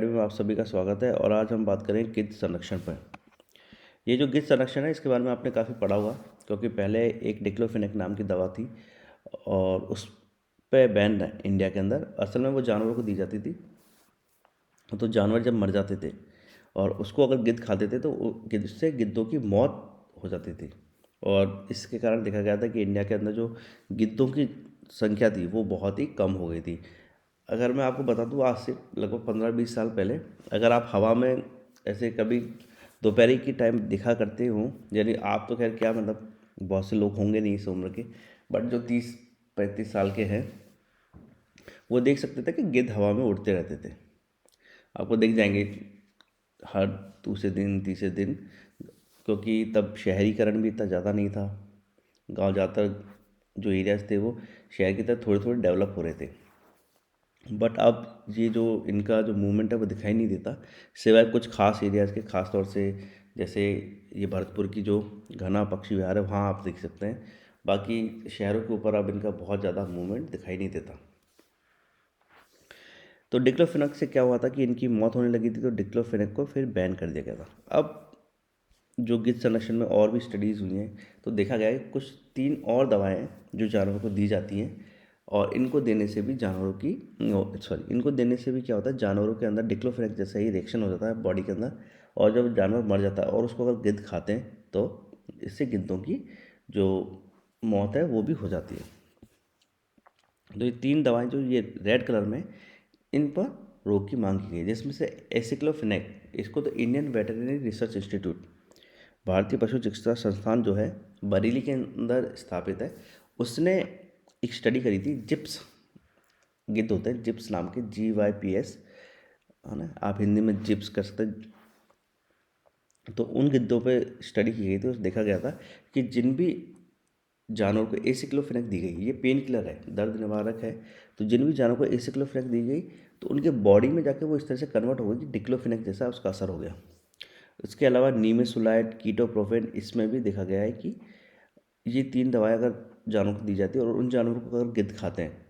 में आप सभी का स्वागत है। और आज हम बात करें गिद्ध संरक्षण पर। ये जो गिद्ध संरक्षण है इसके बारे में आपने काफ़ी पढ़ा होगा, क्योंकि पहले एक डिक्लोफिनेक नाम की दवा थी और उस पे बैन है इंडिया के अंदर। असल में वो जानवरों को दी जाती थी, तो जानवर जब मर जाते थे और उसको अगर गिद्ध खाते थे तो उससे गिद्धों की मौत हो जाती थी। और इसके कारण देखा गया था कि इंडिया के अंदर जो गिद्धों की संख्या थी वो बहुत ही कम हो गई थी। अगर मैं आपको बता दूँ, आज से लगभग 15-20 साल पहले अगर आप हवा में ऐसे कभी दोपहर की टाइम दिखा करते हो, यानी आप तो खैर क्या मतलब बहुत से लोग होंगे नहीं इस उम्र के, बट जो 30-35 साल के हैं वो देख सकते थे कि गिद्ध हवा में उड़ते रहते थे। आपको दिख जाएंगे हर दूसरे दिन तीसरे दिन, क्योंकि तब शहरीकरण भी इतना ज़्यादा नहीं था। गांव ज़्यादातर जो एरियाज थे वो शहर की तरह थोड़े थोड़े डेवलप हो रहे थे। बट अब ये जो इनका जो मूवमेंट है वो दिखाई नहीं देता, सिवाय कुछ खास एरियाज़ के, खास तौर से जैसे ये भरतपुर की जो घना पक्षी विहार है वहाँ आप देख सकते हैं। बाकी शहरों के ऊपर अब इनका बहुत ज़्यादा मूवमेंट दिखाई नहीं देता। तो डिक्लोफिनेक से क्या हुआ था कि इनकी मौत होने लगी थी, तो डिक्लोफिनेक को फिर बैन कर दिया गया था। अब जो गिद्ध संरक्षण में और भी स्टडीज़ हुई हैं तो देखा गया है कि कुछ 3 और दवाएं हैं जो जानवरों को दी जाती हैं, और इनको देने से भी जानवरों की इनको देने से भी क्या होता है, जानवरों के अंदर डिक्लोफिनेक जैसा ही रिएक्शन हो जाता है बॉडी के अंदर। और जब जानवर मर जाता है और उसको अगर गिद्ध खाते हैं तो इससे गिद्धों की जो मौत है वो भी हो जाती है। तो ये 3 दवाएं जो ये रेड कलर में, इन पर रोक की मांग की गई, जिसमें से एसिक्लोफिनेक, इसको तो इंडियन वेटरनरी रिसर्च इंस्टीट्यूट, भारतीय पशु चिकित्सा संस्थान जो है बरेली के अंदर स्थापित है, उसने एक स्टडी करी थी। जिप्स गिद्ध होते हैं, जिप्स नाम के, GYPS है ना, आप हिंदी में जिप्स कर सकते हैं। तो उन गिद्धों पे स्टडी की गई थी, उसमें देखा गया था कि जिन भी जानवर को एसिक्लोफिनेक दी गई, ये पेन किलर है, दर्द निवारक है, तो जिन भी जानवर को एसिक्लोफिनेक दी गई तो उनके बॉडी में जाके वो इस तरह से कन्वर्ट हो गई कि डिक्लोफिनेक जैसा उसका असर हो गया। इसके अलावा नीमेसुलाइड, कीटोप्रोफेन, इसमें भी देखा गया है कि ये 3 दवाएं अगर जानवरों को दी जाती है और उन जानवरों को अगर गिद्ध खाते हैं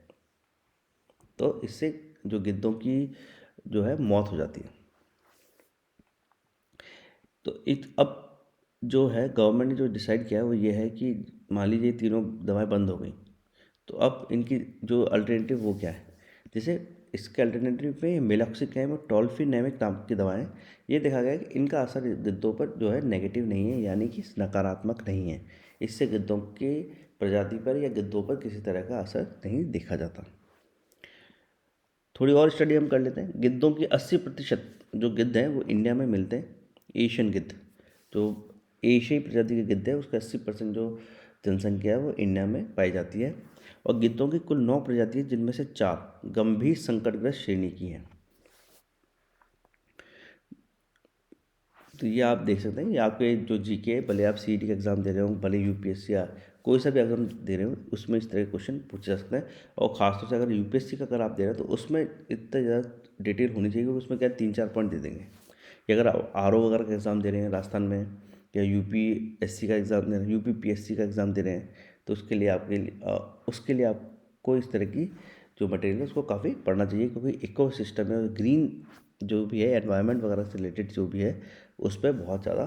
तो इससे जो गिद्धों की जो है मौत हो जाती है। तो एक अब जो है गवर्नमेंट ने जो डिसाइड किया है वो ये है कि मान लीजिए तीनों दवाएं बंद हो गई, तो अब इनकी जो अल्टरनेटिव वो क्या है। जैसे इसके अल्टरनेटिव में मेलाक्सिकैम और टोल्फिनेमेक नाम की दवाएं, ये देखा गया है कि इनका असर गिद्धों पर जो है नेगेटिव नहीं है, यानी कि नकारात्मक नहीं है। इससे गिद्धों की प्रजाति पर या गिद्धों पर किसी तरह का असर नहीं देखा जाता। थोड़ी और स्टडी हम कर लेते हैं। गिद्धों की 80% जो गिद्ध हैं वो इंडिया में मिलते हैं। एशियन गिद्ध, जो एशियाई प्रजाति के गिद्ध है, उसका 80% जो जनसंख्या है वो इंडिया में पाई जाती है। और गिद्धों की कुल 9 प्रजाति है, जिनमें से 4 गंभीर संकटग्रस्त श्रेणी की हैं। तो ये आप देख सकते हैं, ये आपके जो जीके है, भले आप सीईटी का एग्ज़ाम दे रहे हो, भले यूपीएससी या कोई सा भी एग्ज़ाम दे रहे हो, उसमें इस तरह के क्वेश्चन पूछे जा सकते हैं। और ख़ासतौर से अगर यूपीएससी का अगर आप दे रहे हो तो उसमें इतना ज़्यादा डिटेल होनी चाहिए कि उसमें क्या 3-4 पॉइंट दे देंगे। कि अगर आप आरओ वगैरह का एग्ज़ाम दे रहे हैं राजस्थान में, या यूपीएससी का एग्ज़ाम दे रहे हैं, यूपीपीएससी का एग्ज़ाम दे रहे हैं, तो उसके लिए आपको इस तरह की जो मटेरियल है उसको काफ़ी पढ़ना चाहिए, क्योंकि इको सिस्टम है, ग्रीन जो भी है, एनवायरनमेंट वगैरह से रिलेटेड जो भी है, उस पर बहुत ज़्यादा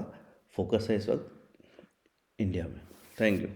फोकस है इस वक्त इंडिया में। Thank you.